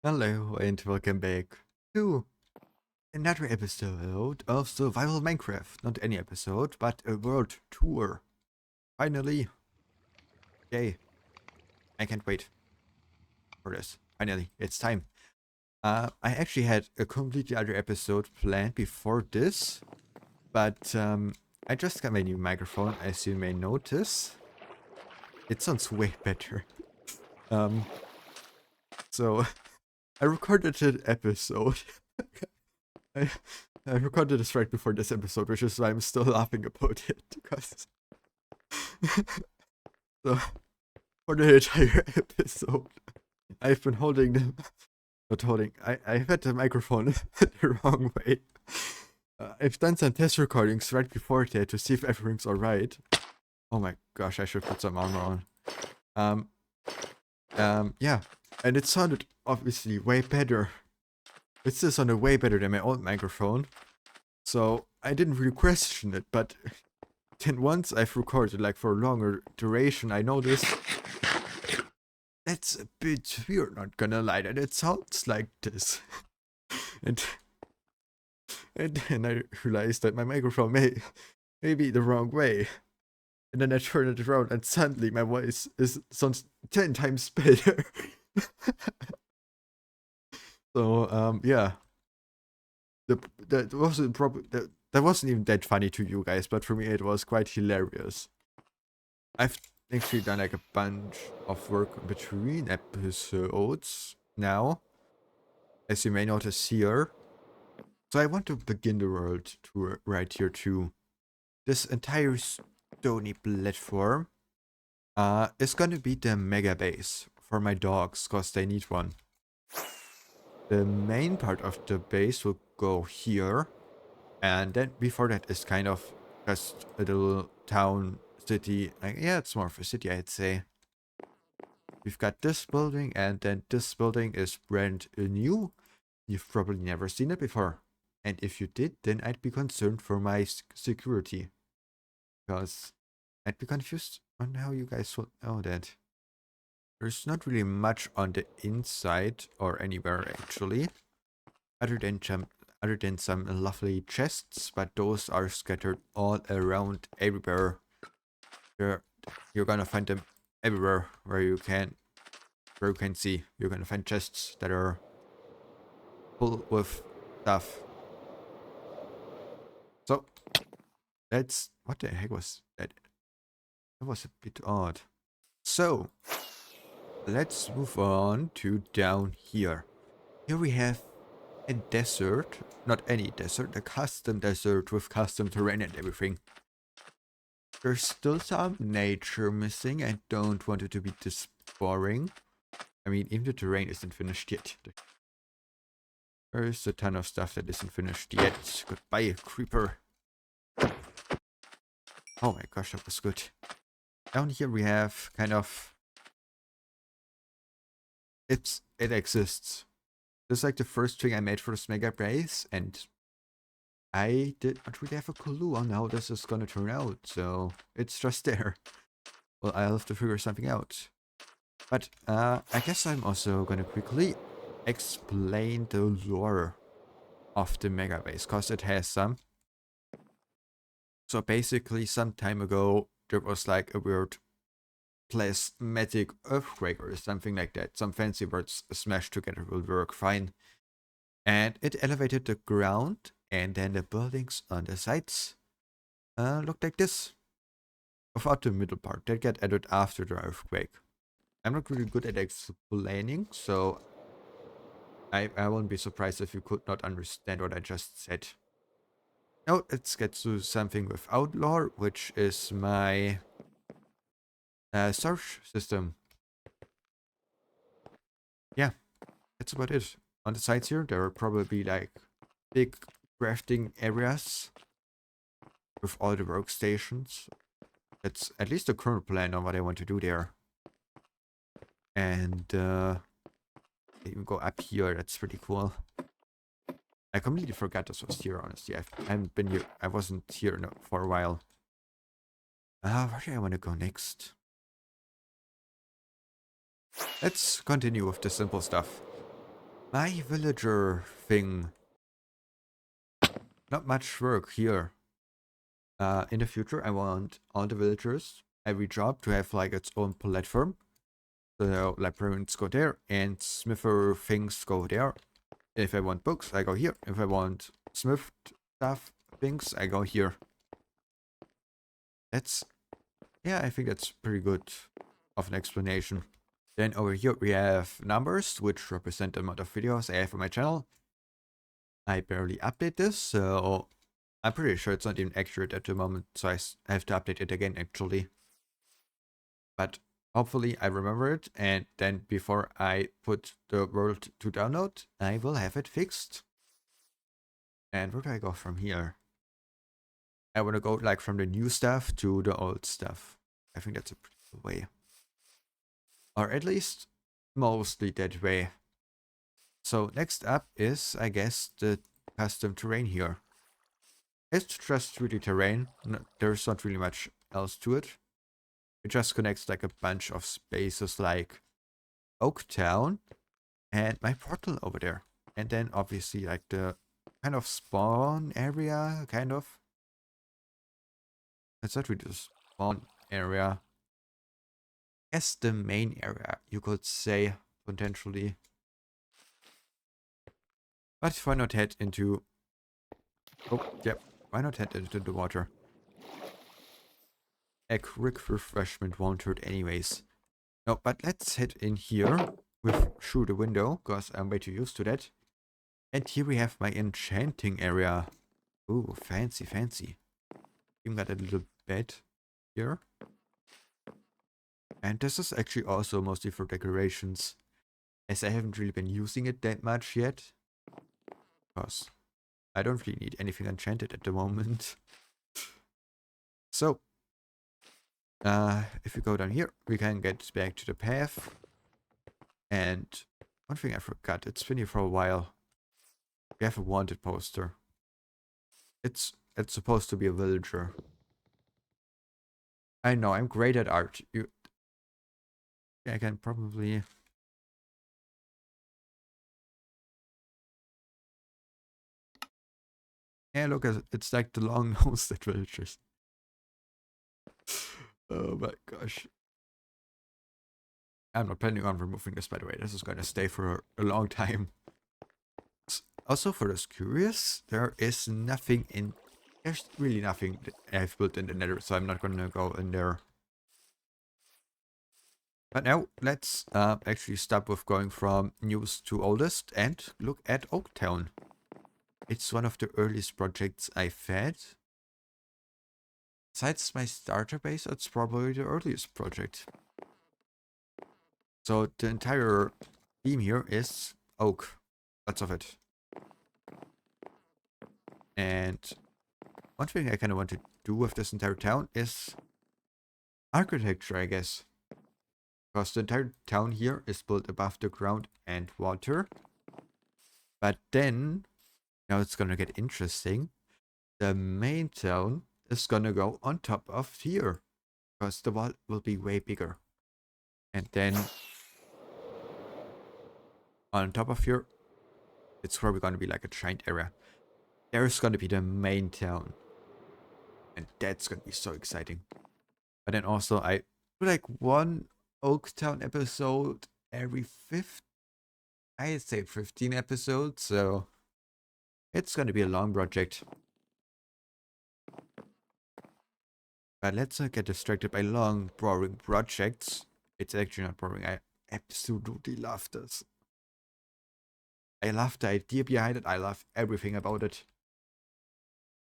Hello and welcome back to another episode of Survival Minecraft. Not any episode, but a world tour. Finally. Yay. I can't wait for this. Finally, it's time. I actually had a completely other episode planned before this, but I just got my new microphone, as you may notice. It sounds way better. Um, so I recorded an episode. I, I recorded this right before this episode, which is why I'm still laughing about it. Because so for the entire episode, I've been holding them, not holding. I've had the microphone the wrong way. I've done some test recordings right before that to see if everything's alright. Oh my gosh, I should put some armor on. Yeah, and it sounded obviously way better. It still sounded way better than my old microphone. So I didn't really question it, but then once I've recorded like for a longer duration, I noticed that's a bit weird, not gonna lie, that it sounds like this. and and then I realized that my microphone may be the wrong way. And then I turned it around and suddenly my voice sounds 10 times better. So yeah. That wasn't probably that wasn't even that funny to you guys, but for me it was quite hilarious. I've actually done like a bunch of work between episodes now, as you may notice here. So I want to begin the world tour right here too. This entire stony platform is gonna be the mega base for my dogs, cause they need one. The main part of the base will go here, and then before that is kind of just a little town, city. Like, yeah, it's more of a city, I'd say. We've got this building, and then this building is brand new. You've probably never seen it before. And if you did, then I'd be concerned for my security. Because I'd be confused on how you guys would know that. There's not really much on the inside, or anywhere actually. Other than some lovely chests, but those are scattered all around everywhere. You're gonna find them everywhere where you can see. You're gonna find chests that are full with stuff. So that's what the heck was that? That was a bit odd. So let's move on to down here. Here we have a desert, not any desert, a custom desert with custom terrain and everything. There's still some nature missing. I don't want it to be this boring. I mean, even the terrain isn't finished yet. There's a ton of stuff that isn't finished yet. Goodbye, creeper. Oh my gosh, that was good. Down here we have kind of... It exists. This is like the first thing I made for this mega base, and I did not really have a clue on how this is gonna turn out, so it's just there. Well, I'll have to figure something out. But I guess I'm also gonna quickly explain the lore of the mega base, cause it has some. So basically, some time ago, there was like a weird plasmatic earthquake or something like that. Some fancy words smashed together will work fine. And it elevated the ground, and then the buildings on the sides looked like this. Without the middle part, that get added after the earthquake. I'm not really good at explaining, so I won't be surprised if you could not understand what I just said. Now let's get to something with Outlaw, which is my search system. Yeah, that's about it. On the sides here, there are probably like big crafting areas with all the workstations. That's at least the current plan on what I want to do there. And even go up here, that's pretty cool. I completely forgot this was here, honestly. I haven't been here, I wasn't here for a while. Where do I want to go next? Let's continue with the simple stuff. My villager thing. Not much work here. In the future, I want all the villagers, every job, to have like its own platform. So librarians go there, and smither things go there. If I want books, I go here. If I want smith stuff, things, I go here. That's, yeah, I think that's pretty good of an explanation. Then over here we have numbers, which represent the amount of videos I have on my channel. I barely update this, so I'm pretty sure it's not even accurate at the moment, so I have to update it again actually. But hopefully I remember it, and then before I put the world to download, I will have it fixed. And where do I go from here? I want to go like from the new stuff to the old stuff. I think that's a pretty good way. Or at least mostly that way. So next up is, I guess, the custom terrain here. It's just 3D terrain. No, there's not really much else to it. It just connects like a bunch of spaces like Oaktown and my portal over there. And then obviously like the kind of spawn area, kind of. It's not really the spawn area. I guess the main area, you could say, potentially. But why not head into... Oh, yep. Why not head into the water? A quick refreshment won't hurt anyways. No, but let's head in here through the window, because I'm way too used to that. And here we have my enchanting area. Ooh, fancy, fancy. Even got a little bed here. And this is actually also mostly for decorations, as I haven't really been using it that much yet. Because I don't really need anything enchanted at the moment. So, if we go down here, we can get back to the path. And one thing I forgot, it's been here for a while. We have a wanted poster. It's supposed to be a villager. I know, I'm great at art. I can probably... Yeah, look, it's like the long nose that villagers. Oh my gosh. I'm not planning on removing this, by the way. This is going to stay for a long time. Also, for those curious, there is nothing in... There's really nothing that I've built in the nether, so I'm not going to go in there. But now, let's actually stop with going from newest to oldest and look at Oaktown. It's one of the earliest projects I've had. Besides my starter base, it's probably the earliest project. So the entire theme here is oak. Lots of it. And one thing I kind of want to do with this entire town is architecture, I guess. Because the entire town here is built above the ground and water. But then, now it's gonna get interesting. The main town is gonna go on top of here. Because the wall will be way bigger. And then on top of here, it's probably gonna be like a giant area. There's gonna be the main town. And that's gonna be so exciting. But then also I do like one Oaktown episode every I'd say 15 episodes, so it's gonna be a long project. But let's not get distracted by long, boring projects. It's actually not boring. I absolutely love this. I love the idea behind it. I love everything about it.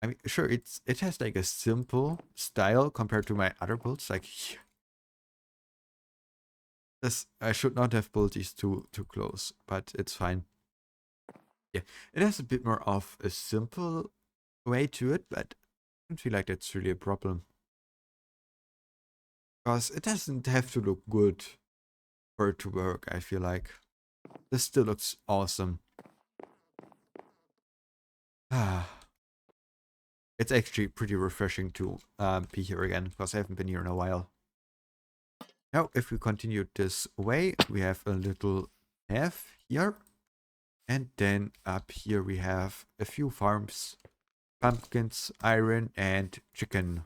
I mean, sure, it has like a simple style compared to my other builds. Like, this, I should not have built these too close, but it's fine. Yeah, it has a bit more of a simple way to it, but I don't feel like that's really a problem. Because it doesn't have to look good for it to work, I feel like. This still looks awesome. It's actually pretty refreshing to be here again, because I haven't been here in a while. Now, if we continue this way, we have a little path here. And then up here we have a few farms. Pumpkins, iron, and chicken.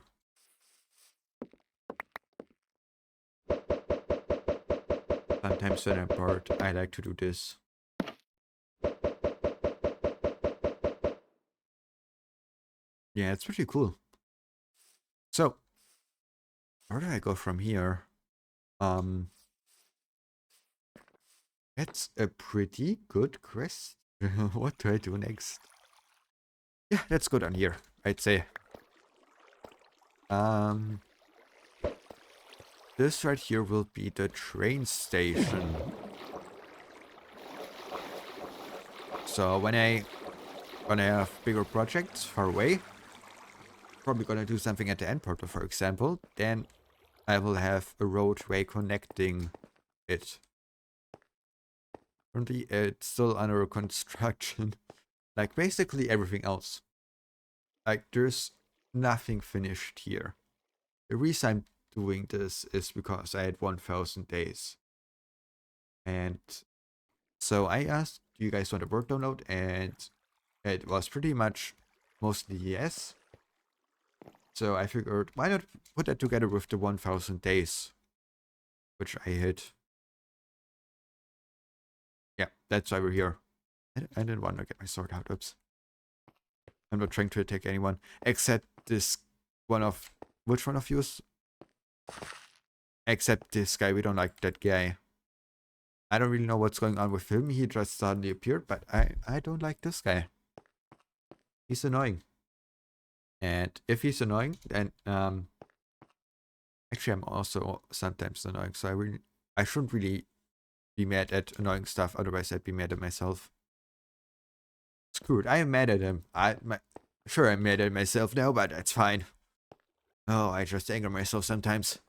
Sometimes when I'm bored, I like to do this. Yeah, it's pretty cool. So, where do I go from here? That's a pretty good quest. What do I do next? Yeah, let's go down here, I'd say. This right here will be the train station. So when I have bigger projects far away, probably gonna do something at the end portal, for example, then I will have a roadway connecting it. Currently, it's still under construction. Like basically everything else. Like there's nothing finished here. The reason I'm doing this is because I had 1000 days. And so I asked, do you guys want a work download? And it was pretty much mostly yes. So I figured, why not put that together with the 1000 days, which I hit. Yeah, that's why we're here. I didn't want to get my sword out. Oops. I'm not trying to attack anyone, except this one of... Which one of you? Except this guy. We don't like that guy. I don't really know what's going on with him. He just suddenly appeared, but I don't like this guy. He's annoying. And if he's annoying, then actually I'm also sometimes annoying, so I shouldn't really be mad at annoying stuff, otherwise I'd be mad at myself. Screw it, I am mad at him. Sure, I'm mad at myself now, but that's fine. Oh, I just anger myself sometimes.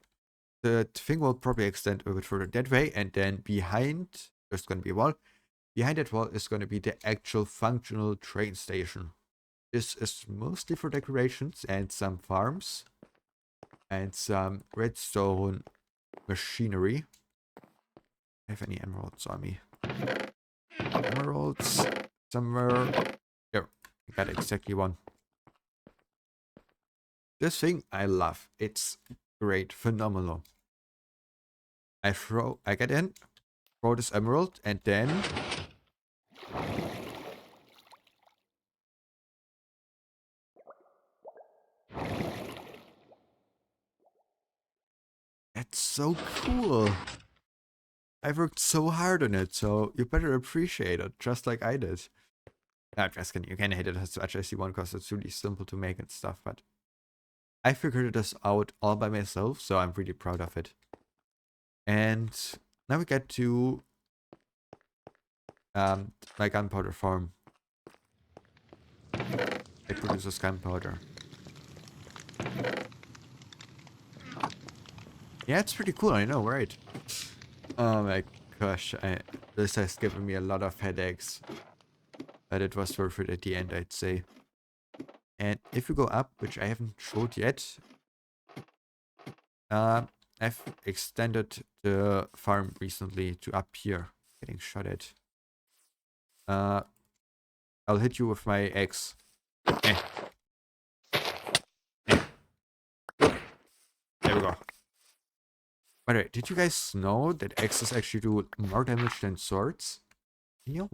The thing will probably extend a bit further that way, and then behind, there's gonna be a wall. Behind that wall is gonna be the actual functional train station. This is mostly for decorations and some farms. And some redstone machinery. Have any emeralds on me? Emeralds somewhere. Here, I got exactly one. This thing I love. It's great, phenomenal. I get in, throw this emerald, and then that's so cool. I worked so hard on it, so you better appreciate it, just like I did. I'm just kidding, you can hate it as much as you want because it's really simple to make and stuff, but I figured this out all by myself, so I'm really proud of it. And now we get to my gunpowder farm. It produces gunpowder. Yeah, it's pretty cool, I know, right? Oh my gosh, this has given me a lot of headaches. But it was worth it at the end, I'd say. And if we go up, which I haven't showed yet, I've extended the farm recently to up here. Getting shot at. I'll hit you with my axe. Eh. Eh. There we go. By the way, did you guys know that axes actually do more damage than swords? You know,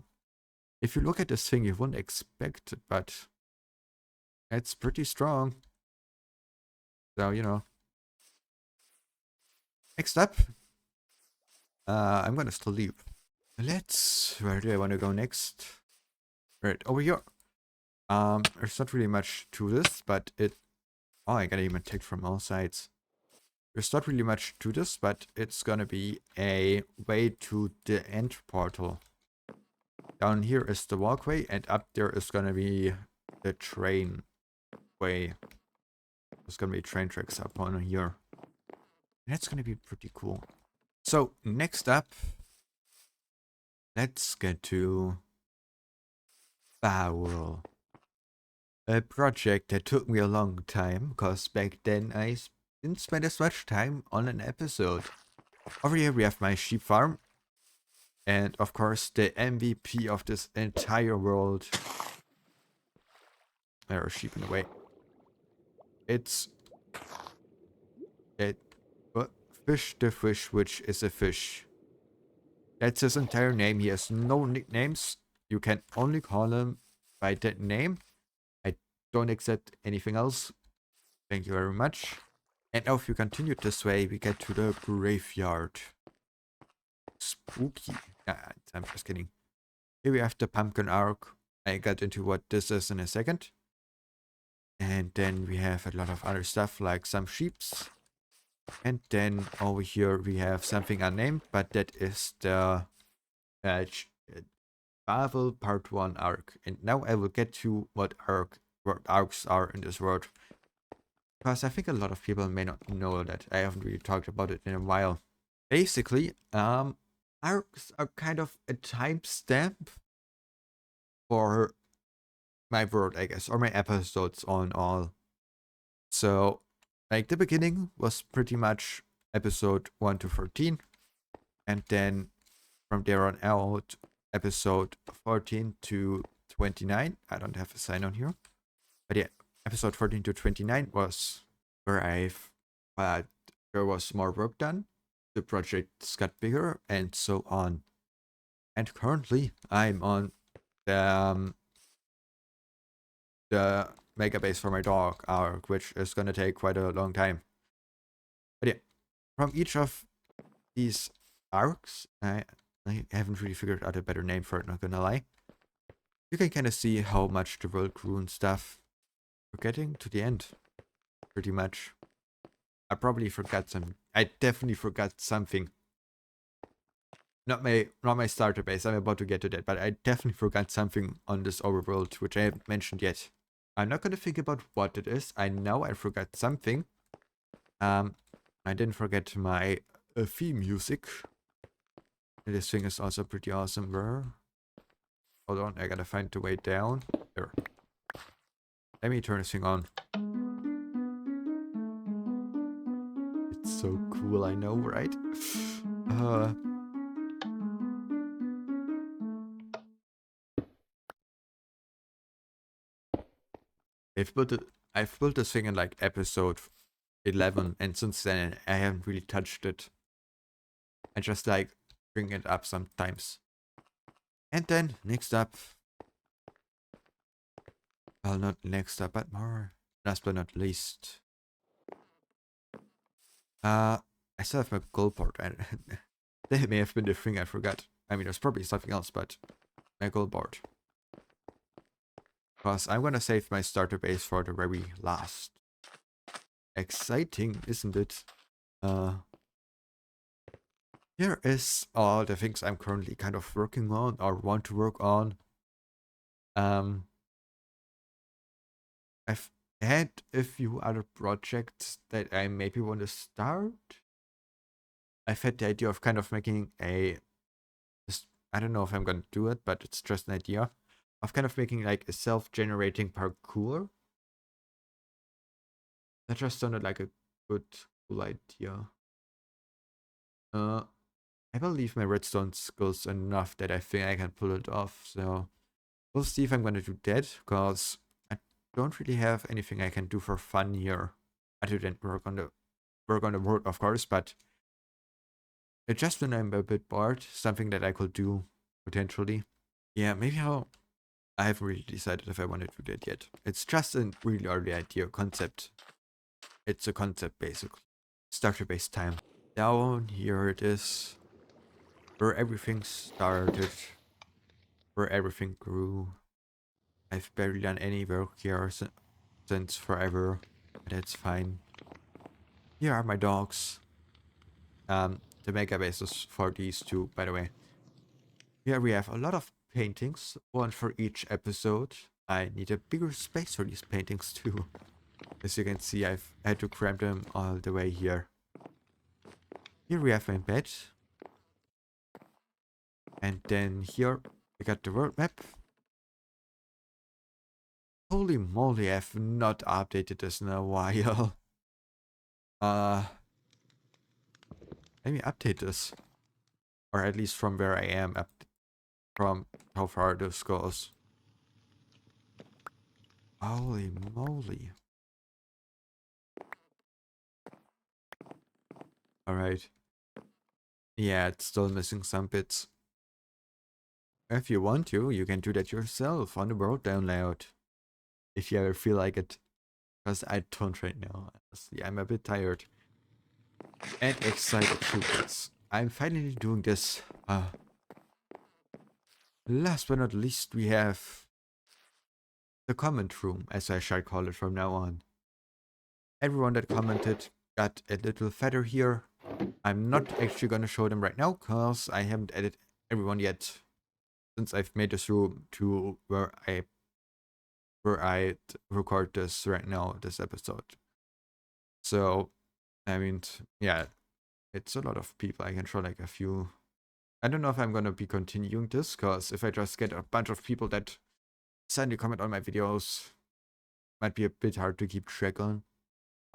if you look at this thing, you wouldn't expect it, but it's pretty strong. So, you know. Next up, I'm gonna still leave. Where do I want to go next? Right, over here. There's not really much to this, but oh, I got even attacked from all sides. There's not really much to this, but it's gonna be a way to the end portal. Down here is the walkway, and up there is gonna be the train way. There's gonna be train tracks up on here. That's gonna be pretty cool. So, next up, let's get to Fowl. A project that took me a long time, because back then I didn't spend as much time on an episode. Over here we have my sheep farm. And of course, the MVP of this entire world. There are sheep in the way. It's it. What? Fish the fish, which is a fish. That's his entire name. He has no nicknames. You can only call him by that name. I don't accept anything else. Thank you very much. And now if you continue this way, we get to the graveyard. Spooky. I'm just kidding. Here we have the pumpkin arc. I got into what this is in a second. And then we have a lot of other stuff like some sheeps. And then over here we have something unnamed, but that is the Marvel Part 1 arc. And now I will get to what arcs are in this world. Because I think a lot of people may not know that. I haven't really talked about it in a while. Basically, arcs are kind of a timestamp for my world, I guess, or my episodes on all. So, like, the beginning was pretty much episode 1 to 13, and then from there on out, episode 14 to 29. I don't have a sign on here, but yeah, episode 14 to 29 was where there was more work done, the projects got bigger, and so on. And currently, I'm on the mega base for my dog arc, which is gonna take quite a long time. But yeah, from each of these arcs, I haven't really figured out a better name for it, not gonna lie. You can kind of see how much the world grew and stuff. We're getting to the end, pretty much. I probably forgot some. I definitely forgot something. Not my starter base. I'm about to get to that, but I definitely forgot something on this overworld, which I haven't mentioned yet. I'm not gonna think about what it is. I know I forgot something. I didn't forget my theme music. This thing is also pretty awesome. Where? Hold on, I gotta find the way down. There. Let me turn this thing on. It's so cool, I know, right? I've built this thing in like episode 11, and since then I haven't really touched it. I just like bring it up sometimes. And then next up, well, not next up, but more last but not least, I still have my gold board. That may have been the thing I forgot. I mean, there's probably something else, but my gold board. Because I'm gonna save my starter base for the very last. Exciting, isn't it? Here is all the things I'm currently kind of working on or want to work on. I've had a few other projects that I maybe want to start. I've had the idea of kind of making I don't know if I'm gonna do it, but it's just an idea of kind of making like a self-generating parkour. That just sounded like a good, cool idea. I believe my redstone skills enough that I think I can pull it off, so we'll see if I'm gonna do that, because I don't really have anything I can do for fun here. Other than work on the world, of course, but just when I'm a bit bored, something that I could do, potentially. Yeah, maybe I haven't really decided if I want to do that yet. It's just a really early idea, concept. It's a concept, basically. Starter-based time. Down here it is. Where everything started. Where everything grew. I've barely done any work here since forever. That's fine. Here are my dogs. The mega bases for these two, by the way. Here we have a lot of paintings, one for each episode. I need a bigger space for these paintings too. As you can see, I've had to cram them all the way here. Here we have my bed. And then here we got the world map. Holy moly, I've not updated this in a while. Let me update this. Or at least from where I am, up from how far this goes. Holy moly. Alright. Yeah, it's still missing some bits. If you want to, you can do that yourself on the world download. If you ever feel like it. Because I don't right now. Honestly, I'm a bit tired. And excited to this. I'm finally doing this. Last but not least, we have the comment room, as I shall call it from now on. Everyone that commented got a little feather here. I'm not actually gonna show them right now, cause I haven't added everyone yet. Since I've made this room to where I record this right now, this episode. So, I mean, yeah, it's a lot of people. I can show like a few. I don't know if I'm gonna be continuing this, cause if I just get a bunch of people that suddenly comment on my videos, might be a bit hard to keep track on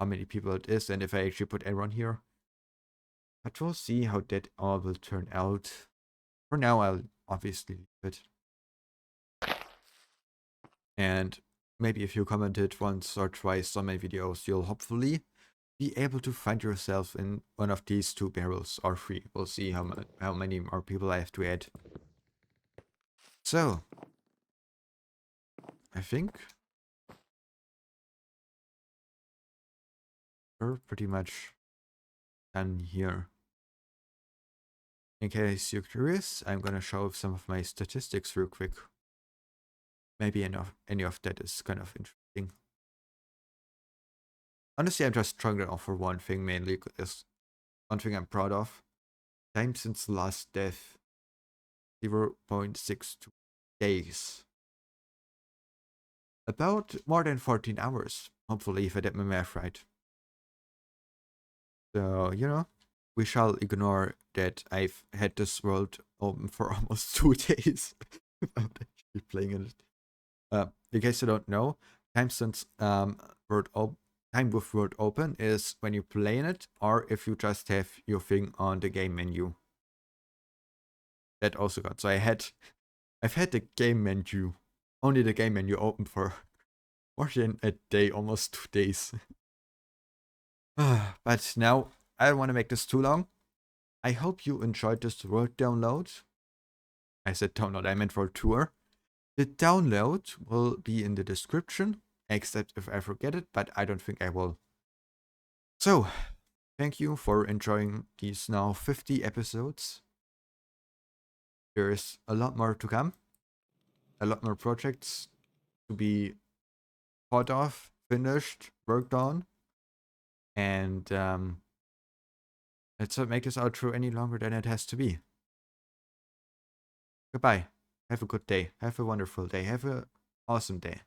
how many people it is, and if I actually put everyone here. But we'll see how that all will turn out. For now, I'll obviously leave it. And maybe if you commented once or twice on my videos, you'll hopefully be able to find yourself in one of these 2 barrels or 3. We'll see how many more people I have to add. So, I think we're pretty much done here. In case you're curious, I'm gonna show some of my statistics real quick. Maybe any of that is kind of interesting. Honestly, I'm just trying to offer one thing mainly, because one thing I'm proud of. Time since last death, 0.62 days. About more than 14 hours, hopefully, if I did my math right. So, you know, we shall ignore that I've had this world open for almost 2 days without actually playing it. In case you don't know, time since time with world open is when you play in it, or if you just have your thing on the game menu. That also got. So I've had the game menu, only the game menu open for more than a day, almost 2 days. But now, I don't want to make this too long. I hope you enjoyed this world download. I said download, I meant world tour. The download will be in the description, except if I forget it, but I don't think I will. So, thank you for enjoying these now 50 episodes. There's a lot more to come. A lot more projects to be thought of, finished, worked on. And let's not make this outro any longer than it has to be. Goodbye. Have a good day. Have a wonderful day. Have an awesome day.